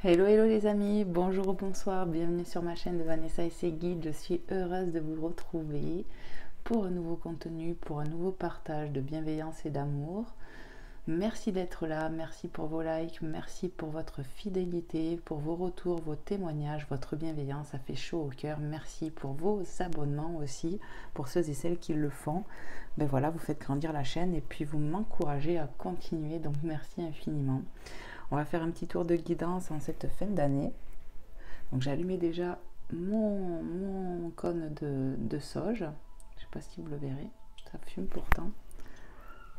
Hello, hello les amis, bonjour ou bonsoir, bienvenue sur ma chaîne de Vanessa et ses guides. Je suis heureuse de vous retrouver pour un nouveau contenu, pour un nouveau partage de bienveillance et d'amour. Merci d'être là, merci pour vos likes, merci pour votre fidélité, pour vos retours, vos témoignages, votre bienveillance, ça fait chaud au cœur. Merci pour vos abonnements aussi, pour ceux et celles qui le font. Ben voilà, vous faites grandir la chaîne et puis vous m'encouragez à continuer, donc merci infiniment. On va faire un petit tour de guidance en cette fin d'année. Donc j'ai allumé déjà mon cône de sauge. Je ne sais pas si vous le verrez, ça fume pourtant.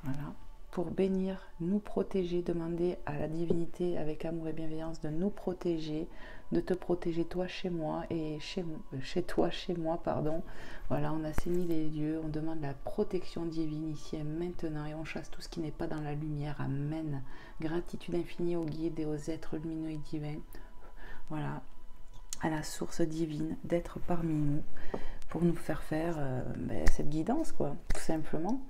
Voilà. Pour bénir, nous protéger, demander à la divinité avec amour et bienveillance de nous protéger, de te protéger toi chez moi et chez toi chez moi, pardon. Voilà, on assainit les lieux, on demande la protection divine ici et maintenant et on chasse tout ce qui n'est pas dans la lumière. Amen. Gratitude infinie aux guides et aux êtres lumineux et divins. Voilà, à la source divine d'être parmi nous pour nous faire cette guidance, quoi, tout simplement.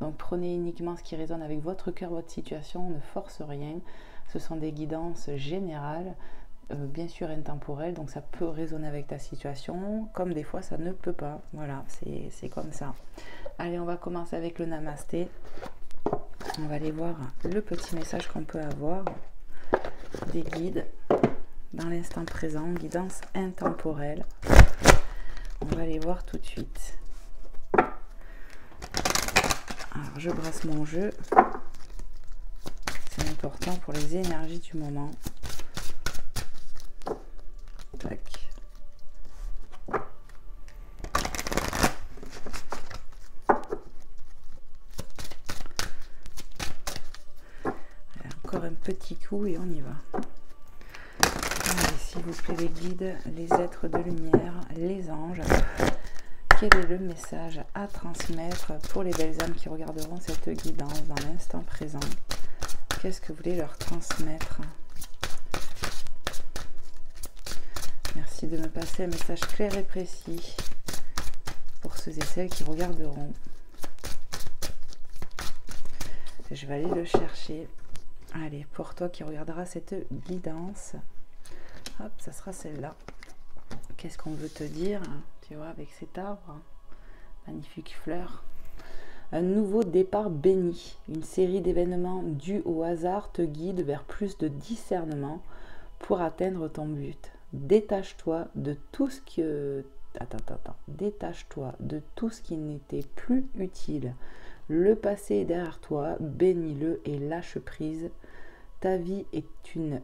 Donc prenez uniquement ce qui résonne avec votre cœur, votre situation, ne force rien. Ce sont des guidances générales, bien sûr intemporelles, donc ça peut résonner avec ta situation, comme des fois ça ne peut pas. Voilà, c'est comme ça. Allez, on va commencer avec le namasté. On va aller voir le petit message qu'on peut avoir des guides dans l'instant présent, guidance intemporelle. On va aller voir tout de suite. Alors, je brasse mon jeu. C'est important pour les énergies du moment. Tac. Allez, encore un petit coup et on y va. Allez, s'il vous plaît, les guides, les êtres de lumière, les anges. Quel est le message à transmettre pour les belles âmes qui regarderont cette guidance dans l'instant présent? Qu'est-ce que vous voulez leur transmettre? Merci de me passer un message clair et précis pour ceux et celles qui regarderont. Je vais aller le chercher. Allez, pour toi qui regarderas cette guidance, hop, ça sera celle-là. Qu'est-ce qu'on veut te dire? Tu vois, avec cet arbre, magnifique fleur. Un nouveau départ béni. Une série d'événements dus au hasard te guide vers plus de discernement pour atteindre ton but. Détache-toi de tout ce que... Détache-toi de tout ce qui n'était plus utile. Le passé est derrière toi, bénis-le et lâche prise. Ta vie est un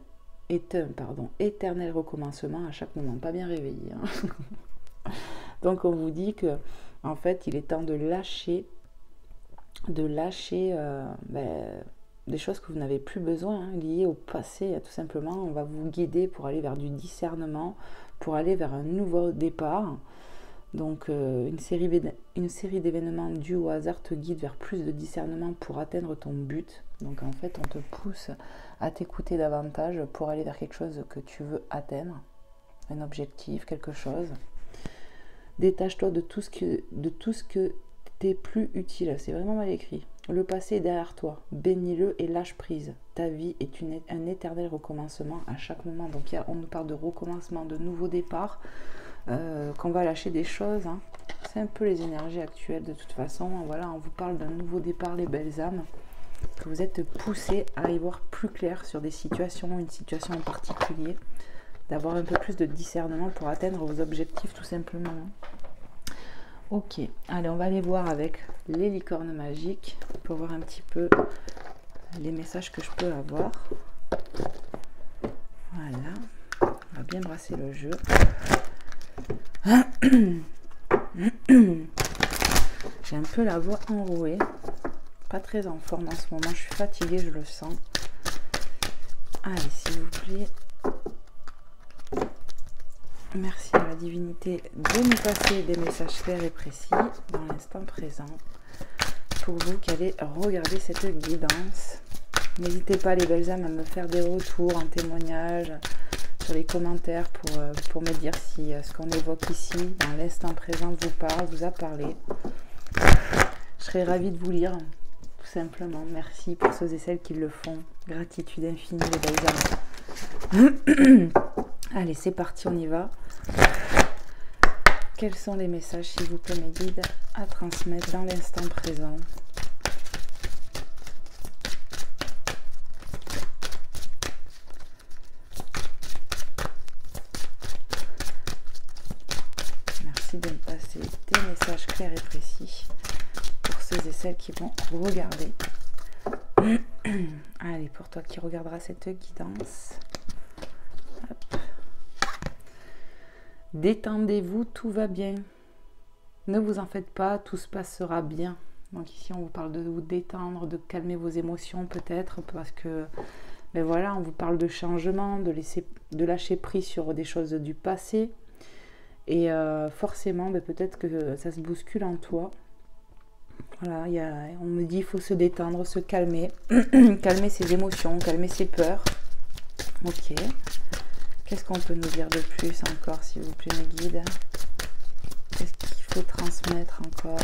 éternel recommencement à chaque moment. Pas bien réveillé. Hein. Donc on vous dit que en fait il est temps de lâcher des choses que vous n'avez plus besoin, hein, liées au passé. Tout simplement, on va vous guider pour aller vers du discernement, pour aller vers un nouveau départ. Donc une série d'événements dus au hasard te guide vers plus de discernement pour atteindre ton but. Donc en fait on te pousse à t'écouter davantage pour aller vers quelque chose que tu veux atteindre, un objectif, quelque chose. Détache-toi de tout ce que t'es plus utile. C'est vraiment mal écrit. Le passé est derrière toi. Bénis-le et lâche prise. Ta vie est un éternel recommencement à chaque moment. Donc on nous parle de recommencement, de nouveau départ, qu'on va lâcher des choses. Hein. C'est un peu les énergies actuelles de toute façon. Voilà, on vous parle d'un nouveau départ, les belles âmes. Que vous êtes poussés à y voir plus clair sur des situations, une situation en particulier. D'avoir un peu plus de discernement pour atteindre vos objectifs tout simplement. Ok, allez, on va aller voir avec les licornes magiques pour voir un petit peu les messages que je peux avoir. Voilà, on va bien brasser le jeu. J'ai un peu la voix enrouée, pas très en forme en ce moment, je suis fatiguée, je le sens. Allez, s'il vous plaît. Merci à la divinité de nous passer des messages clairs et précis dans l'instant présent pour vous qui allez regarder cette guidance. N'hésitez pas les belles âmes à me faire des retours en témoignage sur les commentaires pour me dire si ce qu'on évoque ici dans l'instant présent vous parle, vous a parlé. Je serais ravie de vous lire, tout simplement. Merci pour ceux et celles qui le font. Gratitude infinie les belles âmes. Allez, c'est parti, on y va. Quels sont les messages, s'il vous plaît, mes guides, à transmettre dans l'instant présent? Merci de me passer des messages clairs et précis pour ceux et celles qui vont regarder. Allez, pour toi qui regarderas cette guidance. Hop. Détendez-vous, tout va bien. Ne vous en faites pas, tout se passera bien. Donc ici, on vous parle de vous détendre, de calmer vos émotions peut-être, parce que, ben voilà, on vous parle de changement, de lâcher prise sur des choses du passé. Et forcément, ben peut-être que ça se bouscule en toi. Voilà, on me dit qu'il faut se détendre, se calmer, calmer ses émotions, calmer ses peurs. Ok. Qu'est-ce qu'on peut nous dire de plus encore, s'il vous plaît, mes guides? Qu'est-ce qu'il faut transmettre encore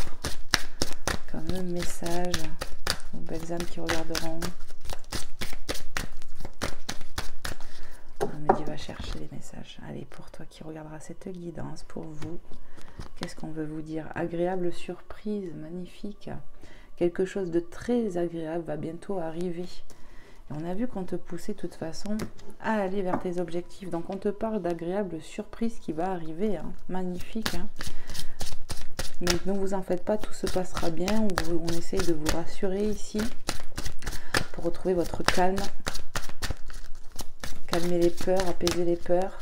comme message aux belles âmes qui regarderont? On me dit va chercher les messages. Allez, pour toi qui regarderas cette guidance, pour vous, qu'est-ce qu'on veut vous dire? Agréable surprise, magnifique. Quelque chose de très agréable va bientôt arriver. Et on a vu qu'on te poussait de toute façon à aller vers tes objectifs. Donc on te parle d'agréable surprise qui va arriver. Hein. Magnifique. Hein. Donc ne vous en faites pas, tout se passera bien. On essaye de vous rassurer ici pour retrouver votre calme. Calmer les peurs, apaiser les peurs.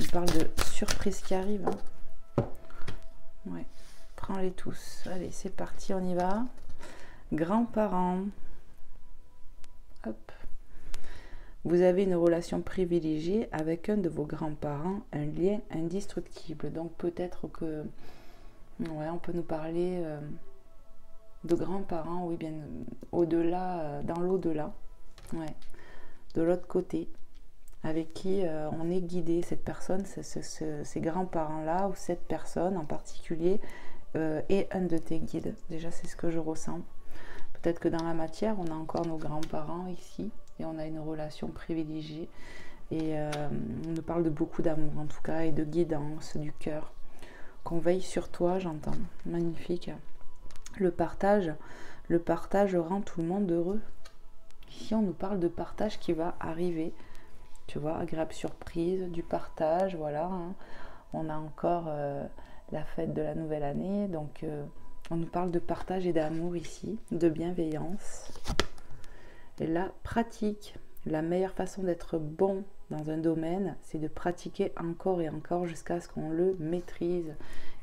On parle de surprises qui arrivent. Hein. Ouais. Prends-les tous. Allez, c'est parti, on y va. Grands-parents. Hop. Vous avez une relation privilégiée avec un de vos grands-parents, un lien indestructible. Donc peut-être que, ouais, on peut nous parler de grands-parents, oui, bien au-delà, dans l'au-delà, ouais, de l'autre côté, avec qui on est guidé. Cette personne, ces grands-parents-là, ou cette personne en particulier, est un de tes guides. Déjà, c'est ce que je ressens. Peut-être que dans la matière, on a encore nos grands-parents ici et on a une relation privilégiée. Et on nous parle de beaucoup d'amour en tout cas et de guidance du cœur. Qu'on veille sur toi, j'entends. Magnifique. Le partage rend tout le monde heureux. Ici, on nous parle de partage qui va arriver. Tu vois, agréable surprise, du partage, voilà. Hein. On a encore la fête de la nouvelle année, donc... on nous parle de partage et d'amour ici, de bienveillance. Et la pratique, la meilleure façon d'être bon dans un domaine, c'est de pratiquer encore et encore jusqu'à ce qu'on le maîtrise.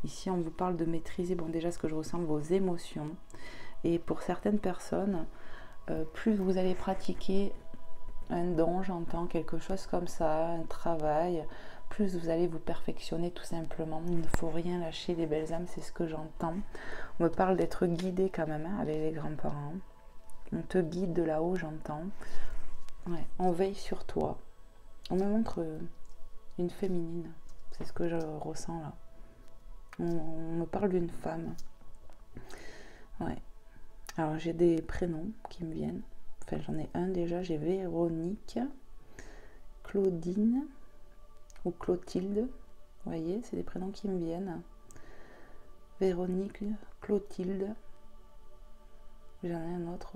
Ici, on vous parle de maîtriser, bon déjà ce que je ressens, vos émotions. Et pour certaines personnes, plus vous allez pratiquer un don, j'entends quelque chose comme ça, un travail, plus vous allez vous perfectionner tout simplement. Il ne faut rien lâcher, les belles âmes, c'est ce que j'entends. On me parle d'être guidé quand même hein, avec les grands-parents. On te guide de là-haut, j'entends. Ouais, on veille sur toi. On me montre une féminine. C'est ce que je ressens là. On me parle d'une femme. Ouais. Alors j'ai des prénoms qui me viennent. Enfin j'en ai un déjà. J'ai Véronique, Claudine ou Clotilde. Vous voyez, c'est des prénoms qui me viennent. Véronique, Clotilde. J'en ai un autre.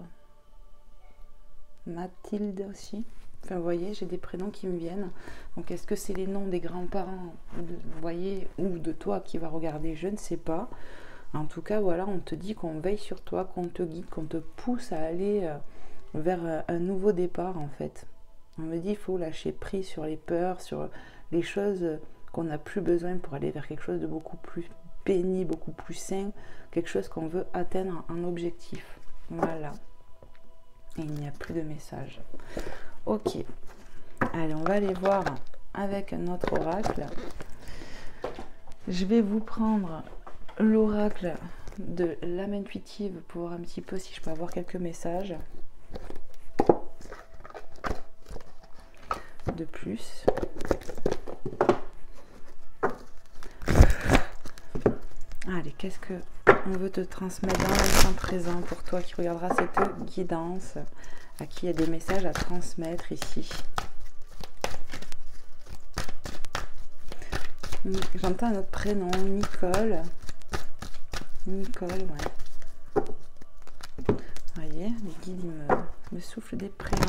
Mathilde aussi. Enfin, vous voyez, j'ai des prénoms qui me viennent. Donc, est-ce que c'est les noms des grands-parents, vous voyez, ou de toi qui va regarder? Je ne sais pas. En tout cas, voilà, on te dit qu'on veille sur toi, qu'on te guide, qu'on te pousse à aller vers un nouveau départ, en fait. On me dit qu'il faut lâcher prise sur les peurs, sur les choses qu'on n'a plus besoin pour aller vers quelque chose de beaucoup plus béni, beaucoup plus sain, quelque chose qu'on veut atteindre en objectif. Voilà. Et il n'y a plus de message. Ok. Allez, on va aller voir avec un autre oracle. Je vais vous prendre l'oracle de l'âme intuitive pour voir un petit peu si je peux avoir quelques messages de plus. Allez, qu'est-ce que on veut te transmettre dans l'instant présent pour toi qui regarderas cette guidance, à qui il y a des messages à transmettre ici. J'entends un autre prénom, Nicole. Nicole, ouais. Vous voyez, les guides me soufflent des prénoms.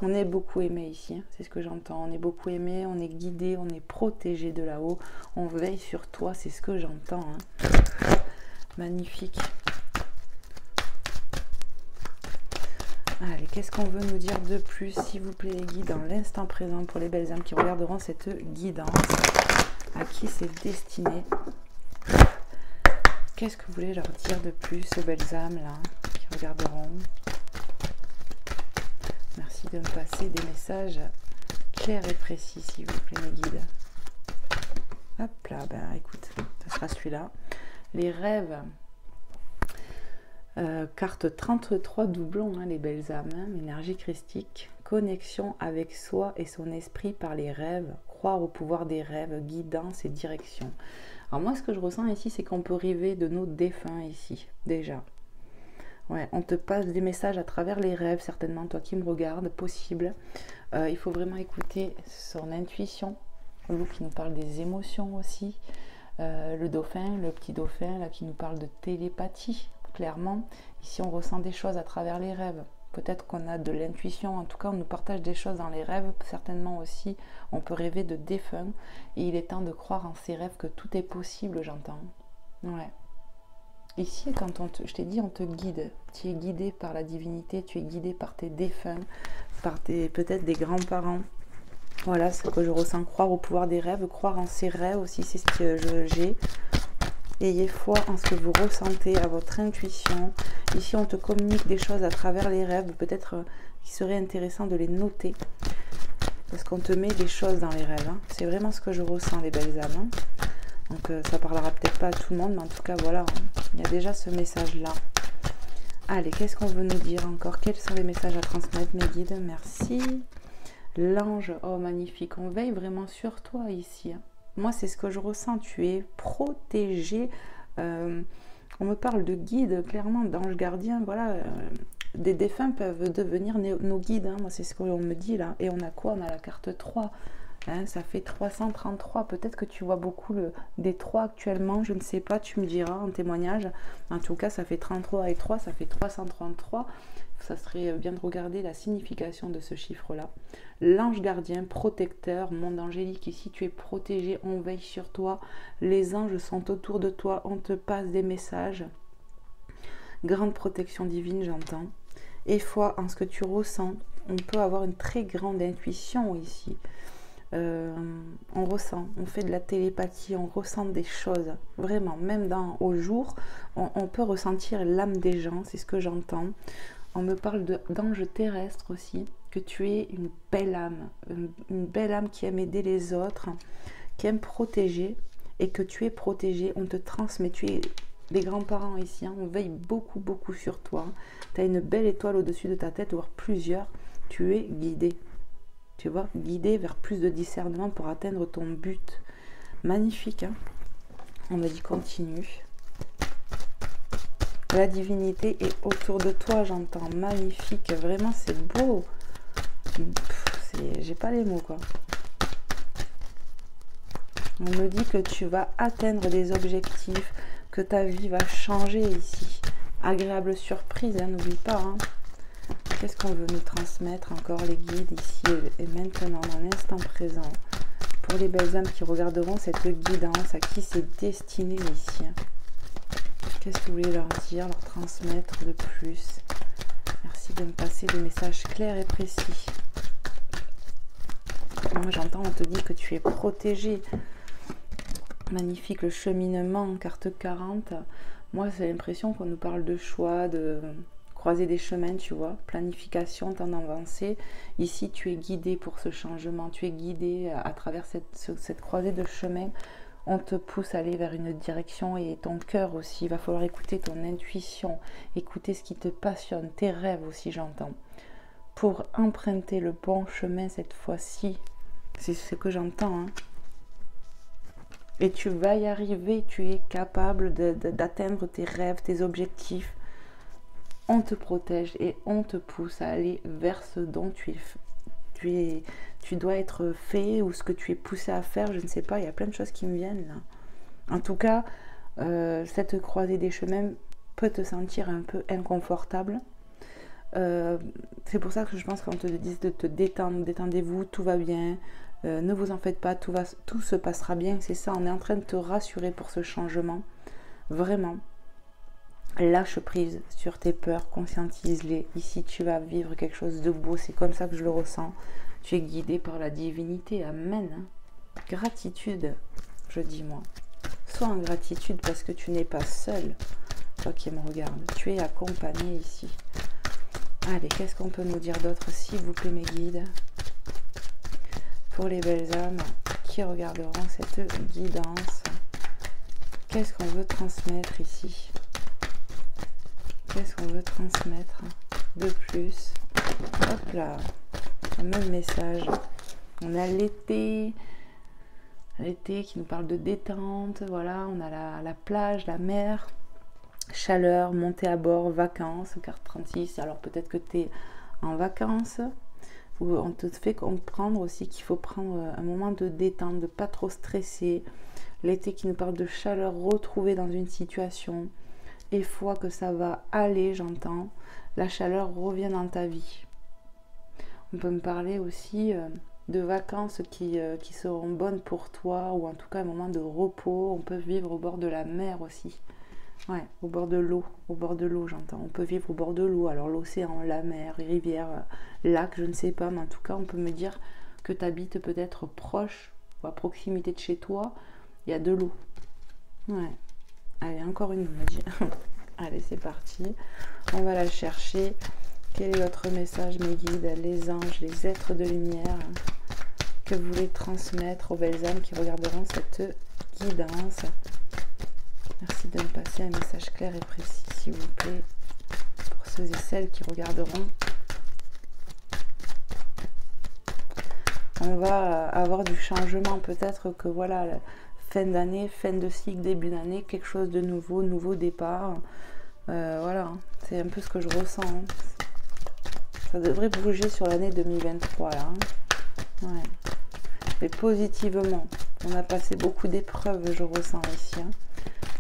On est beaucoup aimé ici, hein, c'est ce que j'entends. On est beaucoup aimé, on est guidé, on est protégé de là-haut. On veille sur toi, c'est ce que j'entends. Hein. Magnifique. Allez, qu'est-ce qu'on veut nous dire de plus, s'il vous plaît, les guides, dans l'instant présent, pour les belles âmes qui regarderont cette guidance, à qui c'est destiné? Qu'est-ce que vous voulez leur dire de plus, aux belles âmes, là, qui regarderont? Merci de me passer des messages clairs et précis, s'il vous plaît, mes guides. Hop là, ben écoute, ça sera celui-là. Les rêves. Carte 33 doublons, hein, les belles âmes, hein, énergie christique, connexion avec soi et son esprit par les rêves, croire au pouvoir des rêves, guidance et direction. Alors moi, ce que je ressens ici, c'est qu'on peut rêver de nos défunts ici, déjà. Ouais, on te passe des messages à travers les rêves, certainement, toi qui me regardes, possible. Il faut vraiment écouter son intuition, le loup qui nous parle des émotions aussi, le dauphin, le petit dauphin, là, qui nous parle de télépathie. Clairement, ici on ressent des choses à travers les rêves. Peut-être qu'on a de l'intuition, en tout cas on nous partage des choses dans les rêves, certainement aussi on peut rêver de défunts. Et il est temps de croire en ces rêves que tout est possible, j'entends. Ouais. Ici, quand je t'ai dit, on te guide. Tu es guidé par la divinité, tu es guidé par tes défunts, par peut-être des grands-parents. Voilà ce que je ressens, croire au pouvoir des rêves, croire en ces rêves aussi, c'est ce que j'ai. Ayez foi en ce que vous ressentez, à votre intuition. Ici, on te communique des choses à travers les rêves. Peut-être qu'il serait intéressant de les noter. Parce qu'on te met des choses dans les rêves. Hein. C'est vraiment ce que je ressens, les belles âmes. Hein. Donc, ça parlera peut-être pas à tout le monde. Mais en tout cas, voilà. Il y a déjà ce message-là. Allez, qu'est-ce qu'on veut nous dire encore? Quels sont les messages à transmettre, mes guides? Merci. L'ange. Oh, magnifique. On veille vraiment sur toi ici. Hein. Moi, c'est ce que je ressens. Tu es protégé. On me parle de guide, clairement, d'ange gardien. Voilà, des défunts peuvent devenir nos guides. Hein. Moi, c'est ce qu'on me dit là. Et on a quoi? On a la carte 3. Hein, ça fait 333. Peut-être que tu vois beaucoup des 3 actuellement. Je ne sais pas, tu me diras en témoignage. En tout cas, ça fait 33 et 3. Ça fait 333. Ça serait bien de regarder la signification de ce chiffre-là. L'ange gardien, protecteur, monde angélique, ici tu es protégé, on veille sur toi. Les anges sont autour de toi, on te passe des messages. Grande protection divine, j'entends. Et foi en ce que tu ressens. On peut avoir une très grande intuition ici. On ressent, on fait de la télépathie, on ressent des choses. Vraiment, même au jour, on peut ressentir l'âme des gens, c'est ce que j'entends. On me parle d'ange terrestre aussi, que tu es une belle âme qui aime aider les autres, qui aime protéger, et que tu es protégé, on te transmet, tu es des grands-parents ici, hein, on veille beaucoup, beaucoup sur toi. Tu as une belle étoile au-dessus de ta tête, voire plusieurs, tu es guidé, tu vois, guidé vers plus de discernement pour atteindre ton but. Magnifique, hein. On me dit continue. La divinité est autour de toi, j'entends. Magnifique, vraiment c'est beau. J'ai pas les mots, quoi. On me dit que tu vas atteindre des objectifs, que ta vie va changer ici. Agréable surprise, hein, n'oublie pas. Hein. Qu'est-ce qu'on veut nous transmettre encore, les guides, ici et maintenant, dans l'instant présent, pour les belles âmes qui regarderont cette guidance, à qui c'est destiné ici. Hein. Qu'est-ce que vous voulez leur dire, leur transmettre de plus? Merci de me passer des messages clairs et précis. Moi j'entends, on te dit que tu es protégé. Magnifique, le cheminement, carte 40. Moi j'ai l'impression qu'on nous parle de choix, de croiser des chemins, tu vois. Planification, temps d'avancée. Ici tu es guidé pour ce changement. Tu es guidé à travers cette croisée de chemin. On te pousse à aller vers une direction et ton cœur aussi. Il va falloir écouter ton intuition, écouter ce qui te passionne, tes rêves aussi, j'entends. Pour emprunter le bon chemin cette fois-ci. C'est ce que j'entends. Hein. Et tu vas y arriver, tu es capable d'atteindre tes rêves, tes objectifs. On te protège et on te pousse à aller vers ce dont tu es tu dois être fait ou ce que tu es poussé à faire, je ne sais pas, il y a plein de choses qui me viennent là. En tout cas, cette croisée des chemins peut te sentir un peu inconfortable. C'est pour ça que je pense qu'on te dit de te détendre, détendez-vous, tout va bien, ne vous en faites pas, tout se passera bien, c'est ça, on est en train de te rassurer pour ce changement, vraiment. Lâche prise sur tes peurs, conscientise-les. Ici, tu vas vivre quelque chose de beau. C'est comme ça que je le ressens. Tu es guidé par la divinité. Amen. Gratitude, je dis moi. Sois en gratitude parce que tu n'es pas seul. Toi qui me regardes, tu es accompagné ici. Allez, qu'est-ce qu'on peut nous dire d'autre, s'il vous plaît, mes guides? Pour les belles âmes qui regarderont cette guidance, qu'est-ce qu'on veut transmettre ici? Qu'est-ce qu'on veut transmettre de plus? Hop là, le même message. On a l'été qui nous parle de détente, voilà, on a la plage, la mer, chaleur, montée à bord, vacances, carte 36. Alors peut-être que tu es en vacances, ou on te fait comprendre aussi qu'il faut prendre un moment de détente, de ne pas trop stresser. L'été qui nous parle de chaleur retrouvée dans une situation. Et fois que ça va aller, j'entends, la chaleur revient dans ta vie. On peut me parler aussi de vacances qui seront bonnes pour toi, ou en tout cas un moment de repos. On peut vivre au bord de la mer aussi. Ouais, au bord de l'eau, j'entends. On peut vivre au bord de l'eau, alors l'océan, la mer, rivière, lac, je ne sais pas, mais en tout cas, on peut me dire que tu habites peut-être proche ou à proximité de chez toi, il y a de l'eau. Ouais. Allez, encore une magie. Allez, c'est parti. On va la chercher. Quel est votre message, mes guides, les anges, les êtres de lumière, que vous voulez transmettre aux belles âmes qui regarderont cette guidance? Merci de me passer un message clair et précis, s'il vous plaît, pour ceux et celles qui regarderont. On va avoir du changement, peut-être que voilà, fin d'année, fin de cycle, début d'année, quelque chose de nouveau, nouveau départ. Voilà, c'est un peu ce que je ressens. Ça devrait bouger sur l'année 2023 là. Ouais. Mais positivement. On a passé beaucoup d'épreuves, je ressens ici.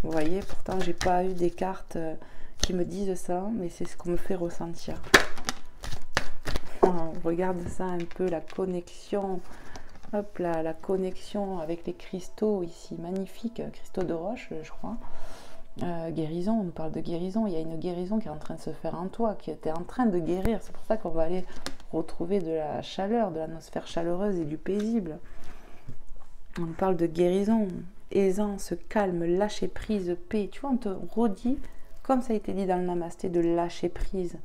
Vous voyez, pourtant j'ai pas eu des cartes qui me disent ça, mais c'est ce qu'on me fait ressentir. On regarde ça un peu, la connexion. Hop là, la connexion avec les cristaux ici, magnifique, cristaux de roche, je crois. Guérison, on nous parle de guérison. Il y a une guérison qui est en train de se faire en toi, qui était en train de guérir. C'est pour ça qu'on va aller retrouver de la chaleur, de l'atmosphère chaleureuse et du paisible. On nous parle de guérison, aisance, calme, lâcher prise, paix. Tu vois, on te redit, comme ça a été dit dans le Namasté, de lâcher prise.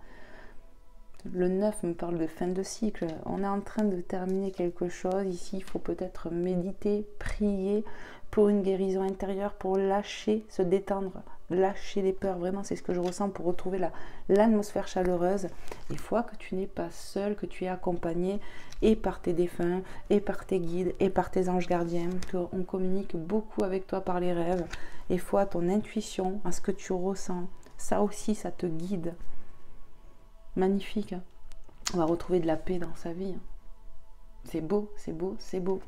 Le 9 me parle de fin de cycle. On est en train de terminer quelque chose. Ici, il faut peut-être méditer, prier pour une guérison intérieure, pour lâcher, se détendre, lâcher les peurs. Vraiment, c'est ce que je ressens pour retrouver l'atmosphère chaleureuse. Il faut que tu n'es pas seul, que tu es accompagné et par tes défunts, et par tes guides, et par tes anges gardiens. On communique beaucoup avec toi par les rêves. Et foi ton intuition, à ce que tu ressens. Ça aussi, ça te guide. Magnifique. On va retrouver de la paix dans sa vie. C'est beau, c'est beau, c'est beau.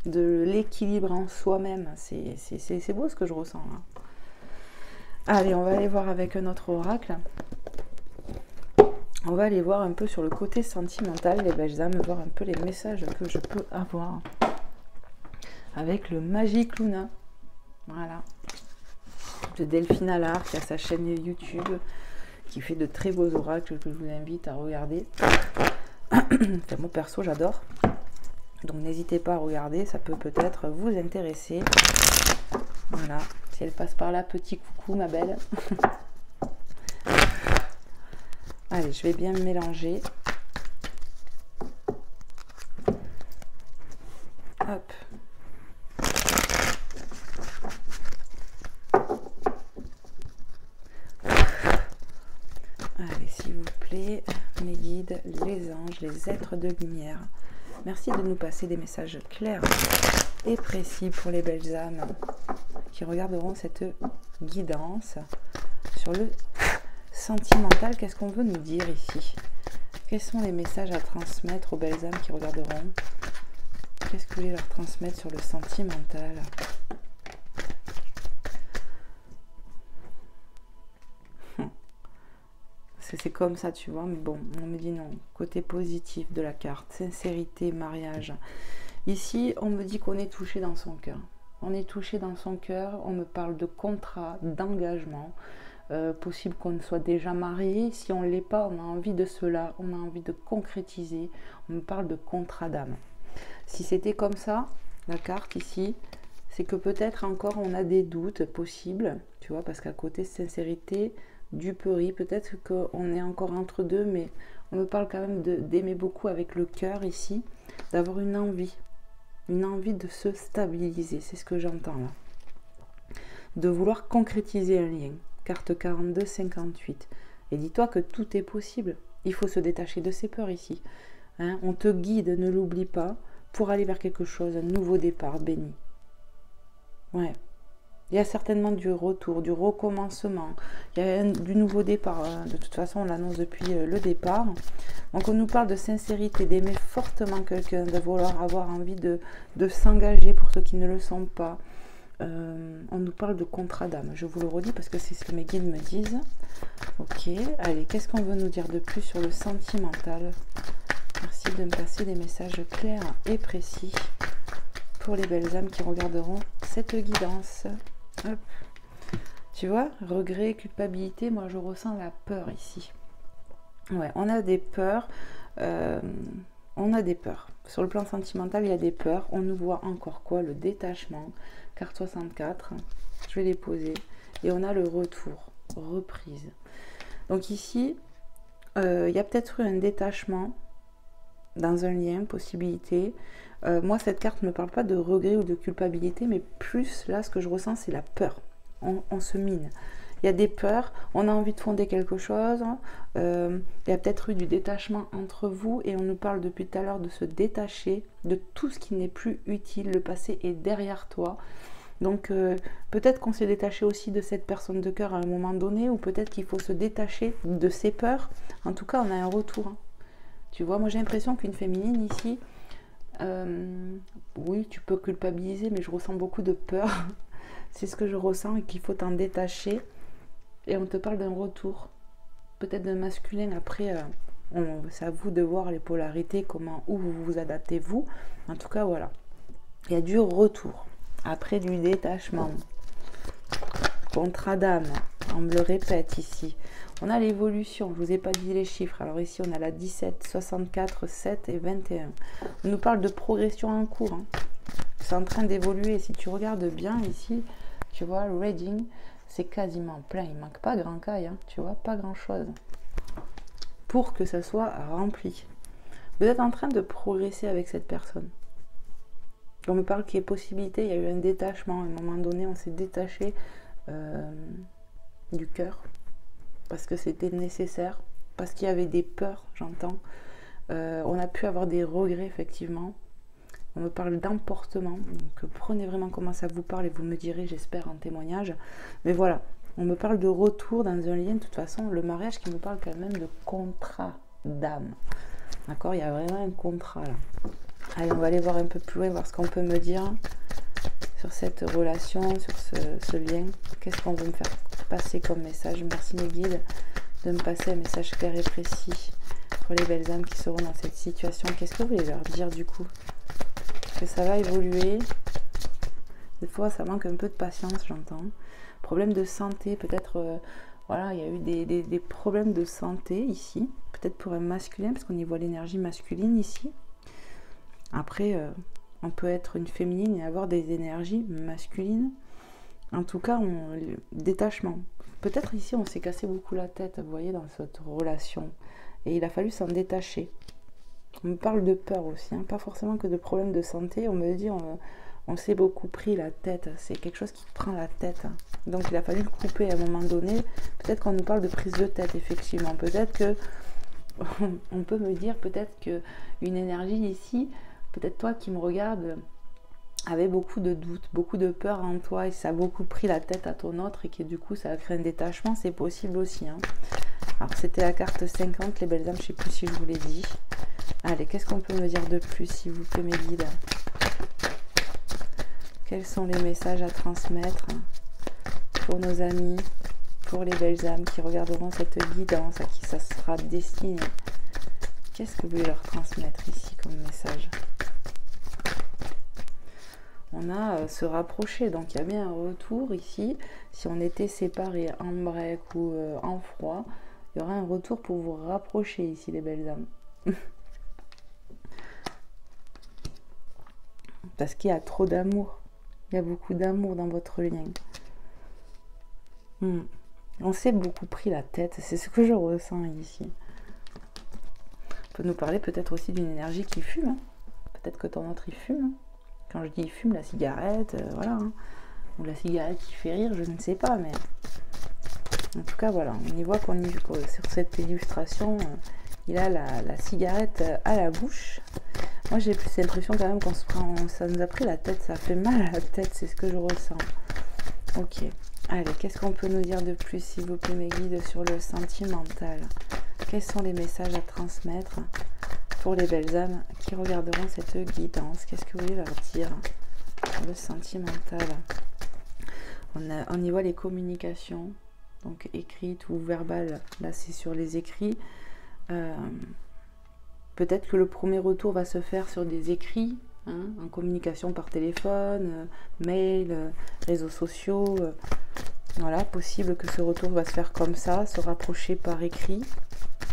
De l'équilibre en soi-même. C'est beau ce que je ressens là. Allez, on va aller voir avec un autre oracle. On va aller voir un peu sur le côté sentimental, les belles âmes, voir un peu les messages que je peux avoir. Avec le Magic Luna. Voilà. De Delphine Allard qui a sa chaîne YouTube, qui fait de très beaux oracles que je vous invite à regarder. Enfin, moi perso j'adore, donc n'hésitez pas à regarder, ça peut peut-être vous intéresser. Voilà, si elle passe par là, petit coucou ma belle. Allez, je vais bien me mélanger. Hop. Allez, s'il vous plaît, mes guides, les anges, les êtres de lumière, merci de nous passer des messages clairs et précis pour les belles âmes qui regarderont cette guidance sur le sentimental. Qu'est-ce qu'on veut nous dire ici? Quels sont les messages à transmettre aux belles âmes qui regarderont? Qu'est-ce que vous voulez leur transmettre sur le sentimental? C'est comme ça, tu vois, mais bon, on me dit non. Côté positif de la carte, sincérité, mariage. Ici, on me dit qu'on est touché dans son cœur. On est touché dans son cœur, on me parle de contrat, d'engagement. Possible qu'on soit déjà marié. Si on ne l'est pas, on a envie de cela, on a envie de concrétiser. On me parle de contrat d'âme. Si c'était comme ça, la carte ici, c'est que peut-être encore on a des doutes possibles, tu vois, parce qu'à côté sincérité, duperie, peut-être qu'on est encore entre deux, mais on me parle quand même d'aimer beaucoup avec le cœur ici, d'avoir une envie de se stabiliser, c'est ce que j'entends là, de vouloir concrétiser un lien. Carte 42-58. Et dis-toi que tout est possible. Il faut se détacher de ses peurs ici. Hein, on te guide, ne l'oublie pas, pour aller vers quelque chose, un nouveau départ béni. Ouais. Il y a certainement du retour, du recommencement. Il y a du nouveau départ. De toute façon, on l'annonce depuis le départ. Donc, on nous parle de sincérité, d'aimer fortement quelqu'un, de vouloir avoir envie de s'engager pour ceux qui ne le sont pas. On nous parle de contrat d'âme. Je vous le redis parce que c'est ce que mes guides me disent. Ok, allez, qu'est-ce qu'on veut nous dire de plus sur le sentimental? Merci de me passer des messages clairs et précis pour les belles âmes qui regarderont cette guidance. Hop. Tu vois, regret, culpabilité, moi je ressens la peur ici. Ouais, on a des peurs. On a des peurs. Sur le plan sentimental, il y a des peurs. On nous voit encore quoi? Le détachement. Carte 64. Je vais les poser. Et on a le retour. Reprise. Donc ici, il y a peut-être eu un détachement dans un lien, possibilité. Moi, cette carte ne me parle pas de regret ou de culpabilité, mais plus, là, ce que je ressens, c'est la peur. On se mine. Il y a des peurs, on a envie de fonder quelque chose, il y a peut-être eu du détachement entre vous et on nous parle depuis tout à l'heure de se détacher de tout ce qui n'est plus utile, le passé est derrière toi. Donc peut-être qu'on s'est détaché aussi de cette personne de cœur à un moment donné ou peut-être qu'il faut se détacher de ses peurs. En tout cas, on a un retour. Hein. Tu vois, moi j'ai l'impression qu'une féminine ici, oui, tu peux culpabiliser, mais je ressens beaucoup de peur. C'est ce que je ressens et qu'il faut t'en détacher. Et on te parle d'un retour, peut-être d'un masculin. Après, c'est à vous de voir les polarités, comment, où vous vous adaptez vous. En tout cas, voilà. Il y a du retour, après du détachement. Contrat d'âme, on me le répète ici. On a l'évolution, je ne vous ai pas dit les chiffres. Alors ici, on a la 17, 64, 7 et 21. On nous parle de progression en cours. Hein. C'est en train d'évoluer. Si tu regardes bien ici, tu vois, le reading, c'est quasiment plein. Il ne manque pas grand caille, hein, tu vois, pas grand-chose. Pour que ça soit rempli. Vous êtes en train de progresser avec cette personne. On me parle qu'il y a possibilité, il y a eu un détachement. À un moment donné, on s'est détaché du cœur. Parce que c'était nécessaire. Parce qu'il y avait des peurs, j'entends. On a pu avoir des regrets, effectivement. On me parle d'emportement, donc prenez vraiment comment ça vous parle et vous me direz, j'espère, en témoignage. Mais voilà, on me parle de retour dans un lien, de toute façon, le mariage qui me parle quand même de contrat d'âme. D'accord, il y a vraiment un contrat là. Allez, on va aller voir un peu plus loin, voir ce qu'on peut me dire sur cette relation, sur ce lien. Qu'est-ce qu'on veut me faire passer comme message? Merci mes guides de me passer un message clair et précis pour les belles âmes qui seront dans cette situation. Qu'est-ce que vous voulez leur dire du coup? Que ça va évoluer. Des fois, ça manque un peu de patience, j'entends. Problème de santé, peut-être, voilà, il y a eu des problèmes de santé ici. Peut-être pour un masculin, parce qu'on y voit l'énergie masculine ici. Après, on peut être une féminine et avoir des énergies masculines. En tout cas, détachement. Peut-être ici, on s'est cassé beaucoup la tête, vous voyez, dans cette relation. Et il a fallu s'en détacher. On me parle de peur aussi, hein, pas forcément que de problèmes de santé. On me dit, on s'est beaucoup pris la tête. C'est quelque chose qui prend la tête. Hein. Donc il a fallu le couper à un moment donné. Peut-être qu'on nous parle de prise de tête, effectivement. Peut-être que, on peut me dire, peut-être qu'une énergie ici, peut-être toi qui me regardes, avait beaucoup de doutes, beaucoup de peur en toi. Et ça a beaucoup pris la tête à ton autre et que du coup, ça a créé un détachement. C'est possible aussi. Hein. Alors, c'était la carte 50, les belles âmes, je ne sais plus si je vous l'ai dit. Allez, qu'est-ce qu'on peut me dire de plus, s'il vous plaît, mes guides? Quels sont les messages à transmettre pour nos amis, pour les belles âmes qui regarderont cette guidance, à qui ça sera destiné? Qu'est-ce que vous voulez leur transmettre ici comme message? On a se rapprocher, donc il y a bien un retour ici. Si on était séparés en break ou en froid, il y aura un retour pour vous rapprocher ici, les belles âmes. Parce qu'il y a trop d'amour. Il y a beaucoup d'amour dans votre lien. On s'est beaucoup pris la tête, c'est ce que je ressens ici. On peut nous parler peut-être aussi d'une énergie qui fume. Hein. Peut-être que ton autre il fume. Quand je dis il fume, la cigarette, voilà. Hein. Ou la cigarette qui fait rire, je ne sais pas, mais... En tout cas, voilà, on y voit qu'on y sur cette illustration, il a la cigarette à la bouche. Moi, j'ai plus l'impression quand même qu'on se prend... Ça nous a pris la tête, ça fait mal à la tête, c'est ce que je ressens. Ok. Allez, qu'est-ce qu'on peut nous dire de plus, s'il vous plaît, mes guides, sur le sentimental? Quels sont les messages à transmettre pour les belles âmes qui regarderont cette guidance? Qu'est-ce que vous voulez leur dire sur le sentimental? On y voit les communications, donc écrites ou verbales. Là, c'est sur les écrits. Peut-être que le premier retour va se faire sur des écrits, hein, en communication par téléphone, mail, réseaux sociaux. Voilà, possible que ce retour va se faire comme ça, se rapprocher par écrit.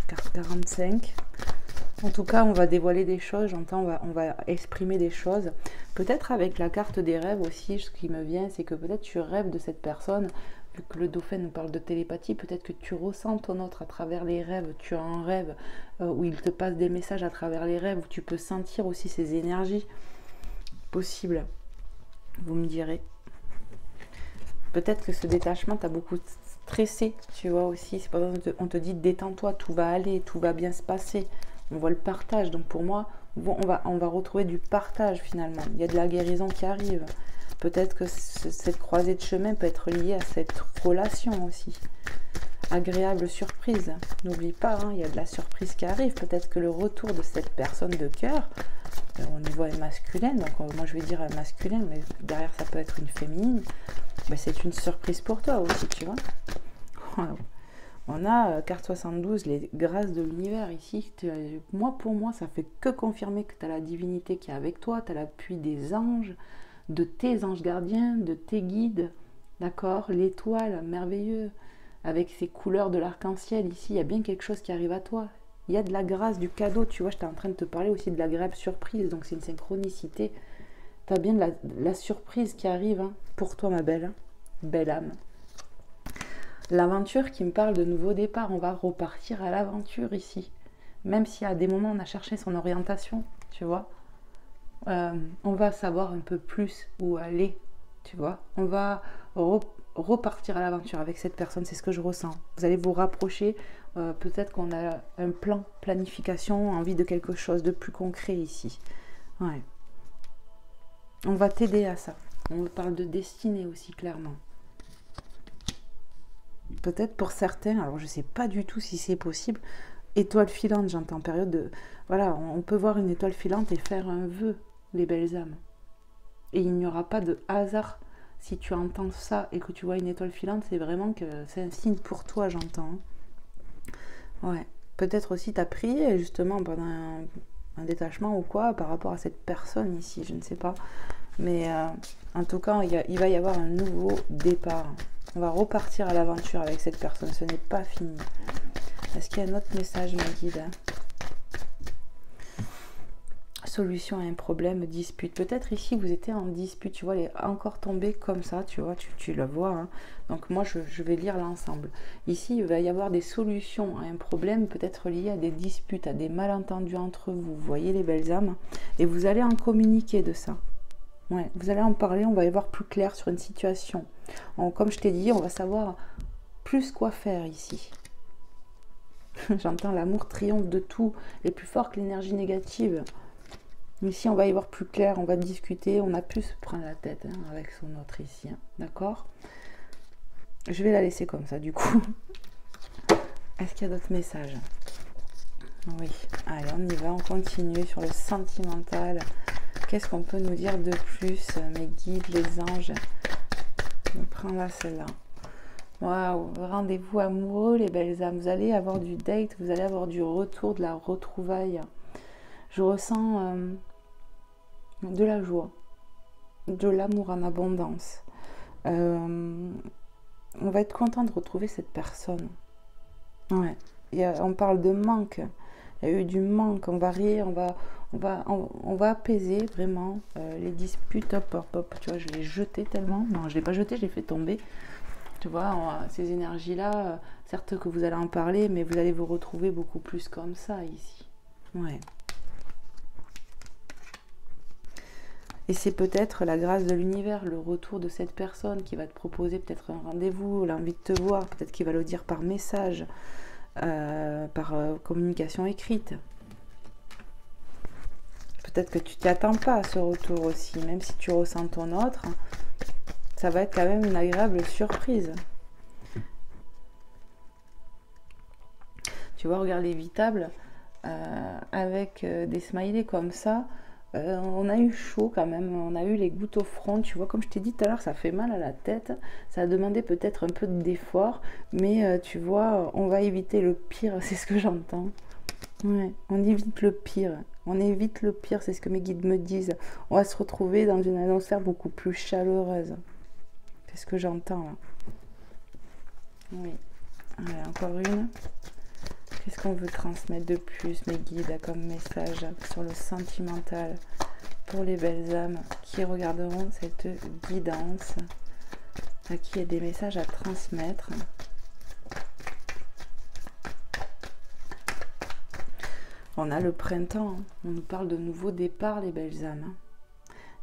Carte 45. En tout cas, on va dévoiler des choses, j'entends, on va exprimer des choses. Peut-être avec la carte des rêves aussi, ce qui me vient, c'est que peut-être tu rêves de cette personne. Vu que le dauphin nous parle de télépathie, peut-être que tu ressens ton autre à travers les rêves. Tu as un rêve où il te passe des messages à travers les rêves, où tu peux sentir aussi ses énergies. Possible, vous me direz. Peut-être que ce détachement t'a beaucoup stressé, tu vois aussi. C'est pas on te dit détends-toi, tout va aller, tout va bien se passer. On voit le partage, donc pour moi, on va retrouver du partage finalement. Il y a de la guérison qui arrive. Peut-être que cette croisée de chemin peut être liée à cette relation aussi. Agréable surprise. N'oublie pas, hein, il y a de la surprise qui arrive. Peut-être que le retour de cette personne de cœur, au niveau masculin, donc moi je vais dire masculin, mais derrière ça peut être une féminine, ben c'est une surprise pour toi aussi, tu vois. On a carte 72, les grâces de l'univers ici. Moi, pour moi, ça fait que confirmer que tu as la divinité qui est avec toi, tu as l'appui des anges, de tes anges gardiens, de tes guides, d'accord? L'étoile, merveilleux, avec ces couleurs de l'arc-en-ciel ici, il y a bien quelque chose qui arrive à toi. Il y a de la grâce, du cadeau, tu vois, j'étais en train de te parler aussi de l'agréable surprise, donc c'est une synchronicité. Tu as bien de la surprise qui arrive, hein, pour toi, ma belle, hein, belle âme. L'aventure qui me parle de nouveau départ, on va repartir à l'aventure ici. Même si à des moments on a cherché son orientation, tu vois. On va savoir un peu plus où aller, tu vois. On va repartir à l'aventure avec cette personne, c'est ce que je ressens. Vous allez vous rapprocher, peut-être qu'on a un plan, planification, envie de quelque chose de plus concret ici. Ouais. On va t'aider à ça. On parle de destinée aussi, clairement. Peut-être pour certains, alors je ne sais pas du tout si c'est possible, étoile filante, j'entends période de... Voilà, on peut voir une étoile filante et faire un vœu, les belles âmes. Et il n'y aura pas de hasard. Si tu entends ça et que tu vois une étoile filante, c'est vraiment que c'est un signe pour toi, j'entends. Ouais. Peut-être aussi tu as prié justement pendant un détachement ou quoi par rapport à cette personne ici, je ne sais pas. Mais en tout cas, il va y avoir un nouveau départ. On va repartir à l'aventure avec cette personne. Ce n'est pas fini. Est-ce qu'il y a un autre message, ma guide? Solution à un problème, dispute. Peut-être ici, vous étiez en dispute. Tu vois, elle est encore tombée comme ça. Tu vois, tu le vois. Hein. Donc moi, je vais lire l'ensemble. Ici, il va y avoir des solutions à un problème, peut-être lié à des disputes, à des malentendus entre vous. Vous voyez les belles âmes. Et vous allez en communiquer de ça. Ouais, vous allez en parler, on va y voir plus clair sur une situation. Comme je t'ai dit, on va savoir plus quoi faire ici. J'entends l'amour triomphe de tout, est plus fort que l'énergie négative. Ici, on va y voir plus clair, on va discuter, on a pu se prendre la tête hein, avec son autre ici. Hein, d'accord? Je vais la laisser comme ça, du coup. Est-ce qu'il y a d'autres messages? Oui. Allez, on y va, on continue sur le sentimental. Qu'est-ce qu'on peut nous dire de plus? Mes guides, les anges. Je prends là celle-là. Waouh, rendez-vous amoureux, les belles âmes. Vous allez avoir du date, vous allez avoir du retour, de la retrouvaille. Je ressens de la joie, de l'amour en abondance. On va être content de retrouver cette personne. Ouais. On parle de manque. Il y a eu du manque. On va rire, on va apaiser vraiment les disputes. Hop, hop, hop. Tu vois, je l'ai jeté tellement. Non, je l'ai pas jeté, je l'ai fait tomber. Tu vois, ces énergies-là, certes que vous allez en parler, mais vous allez vous retrouver beaucoup plus comme ça ici. Ouais. Et c'est peut-être la grâce de l'univers, le retour de cette personne qui va te proposer peut-être un rendez-vous, l'envie de te voir, peut-être qu'il va le dire par message, par communication écrite. Peut-être que tu t'y attends pas à ce retour aussi, même si tu ressens ton autre, ça va être quand même une agréable surprise. Tu vois, regarde l'évitable, avec des smileys comme ça, on a eu chaud quand même, on a eu les gouttes au front, tu vois, comme je t'ai dit tout à l'heure, ça fait mal à la tête, ça a demandé peut-être un peu d'effort, mais tu vois, on va éviter le pire, c'est ce que j'entends. Ouais, on évite le pire, c'est ce que mes guides me disent. On va se retrouver dans une atmosphère beaucoup plus chaleureuse. C'est ce que j'entends là. Oui, allez, encore une. Qu'est-ce qu'on veut transmettre de plus, mes guides, comme message sur le sentimental pour les belles âmes qui regarderont cette guidance, à qui il y a des messages à transmettre. On a le printemps, on nous parle de nouveaux départs, les belles âmes.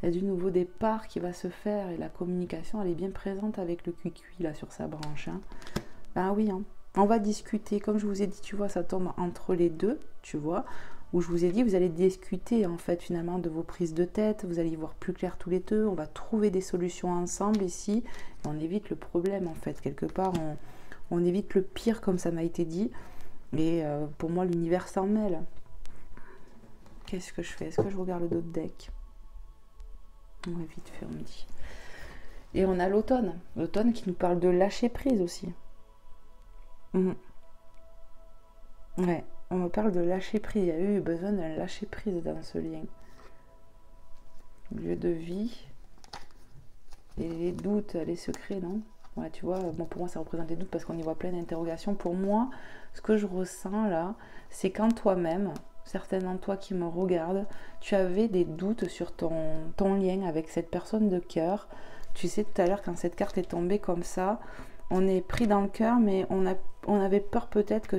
Il y a du nouveau départ qui va se faire et la communication, elle est bien présente avec le cuicui là sur sa branche. Ben oui, on va discuter, comme je vous ai dit, tu vois, ça tombe entre les deux, tu vois, où je vous ai dit, vous allez discuter en fait finalement de vos prises de tête, vous allez y voir plus clair tous les deux, on va trouver des solutions ensemble ici, et on évite le problème en fait, quelque part, on évite le pire comme ça m'a été dit, et pour moi l'univers s'en mêle. Qu'est-ce que je fais? Est-ce que je regarde d'autres decks? On va vite fait, on me dit. Et on a l'automne qui nous parle de lâcher prise aussi. Ouais, on me parle de lâcher prise. Il y a eu besoin d'un lâcher prise dans ce lien. Lieu de vie. Et les doutes, les secrets, non? Ouais, tu vois, bon, pour moi, ça représente des doutes parce qu'on y voit plein d'interrogations. Pour moi, ce que je ressens là, c'est quand toi-même, certainement toi qui me regardes, tu avais des doutes sur ton lien avec cette personne de cœur. Tu sais, tout à l'heure, quand cette carte est tombée comme ça, on est pris dans le cœur, mais on avait peur peut-être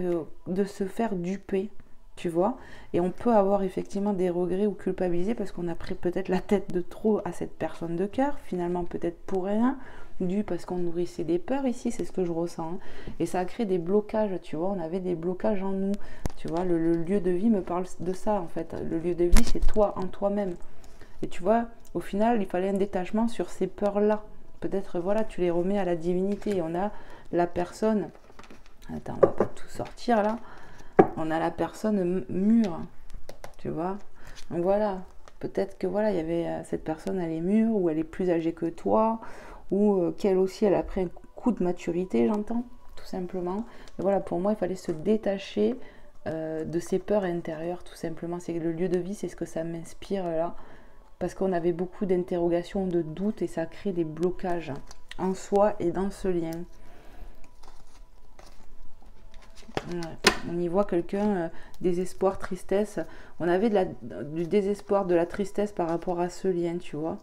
de se faire duper, tu vois. Et on peut avoir effectivement des regrets ou culpabiliser parce qu'on a pris peut-être la tête de trop à cette personne de cœur, finalement peut-être pour rien, dû parce qu'on nourrissait des peurs ici, c'est ce que je ressens. Et ça a créé des blocages, tu vois, on avait des blocages en nous. Tu vois, le lieu de vie me parle de ça en fait. Le lieu de vie, c'est toi en toi-même. Et tu vois, au final, il fallait un détachement sur ces peurs-là. Peut-être, voilà, tu les remets à la divinité. Et on a la personne... Attends, on va pas tout sortir, là. On a la personne mûre, tu vois. Donc, voilà. Peut-être que, voilà, il y avait... Cette personne, elle est mûre, ou elle est plus âgée que toi, ou qu'elle aussi, elle a pris un coup de maturité, j'entends, tout simplement. Et voilà, pour moi, il fallait se détacher de ses peurs intérieures, tout simplement. C'est le lieu de vie, c'est ce que ça m'inspire, là. Parce qu'on avait beaucoup d'interrogations, de doutes, et ça crée des blocages en soi et dans ce lien. Ouais. On y voit quelqu'un, désespoir, tristesse. On avait du désespoir, de la tristesse par rapport à ce lien, tu vois.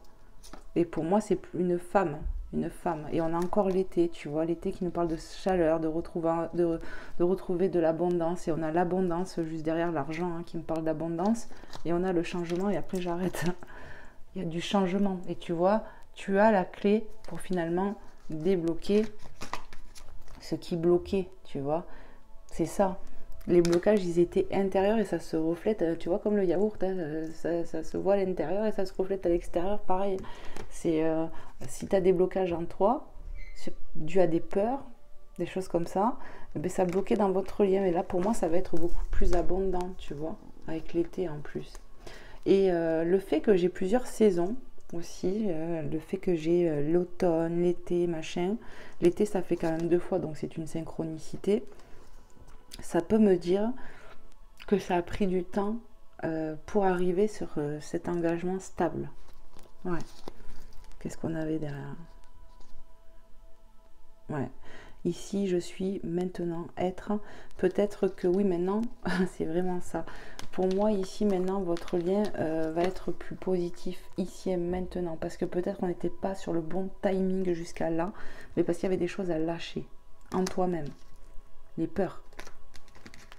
Et pour moi, c'est une femme. Une femme. Et on a encore l'été, tu vois. L'été qui nous parle de chaleur, de retrouver de l'abondance. Et on a l'abondance juste derrière l'argent qui me parle d'abondance. Et on a le changement. Et après, j'arrête. Il y a du changement. Et tu vois, tu as la clé pour finalement débloquer ce qui bloquait, tu vois. C'est ça. Les blocages, ils étaient intérieurs et ça se reflète, tu vois, comme le yaourt, ça se voit à l'intérieur et ça se reflète à l'extérieur, pareil. C'est si tu as des blocages en toi, c'est dû à des peurs, des choses comme ça, eh bien, ça bloquait dans votre lien. Et là, pour moi, ça va être beaucoup plus abondant, tu vois, avec l'été en plus. Et le fait que j'ai plusieurs saisons aussi, le fait que j'ai l'automne, l'été, machin. L'été, ça fait quand même 2 fois, donc c'est une synchronicité. Ça peut me dire que ça a pris du temps pour arriver sur cet engagement stable. Ouais. Qu'est-ce qu'on avait derrière? Ouais. Ici, je suis maintenant être. Peut-être que oui, maintenant, c'est vraiment ça. Pour moi, ici, maintenant, votre lien va être plus positif ici et maintenant. Parce que peut-être qu'on n'était pas sur le bon timing jusqu'à là, mais parce qu'il y avait des choses à lâcher en toi-même. Les peurs.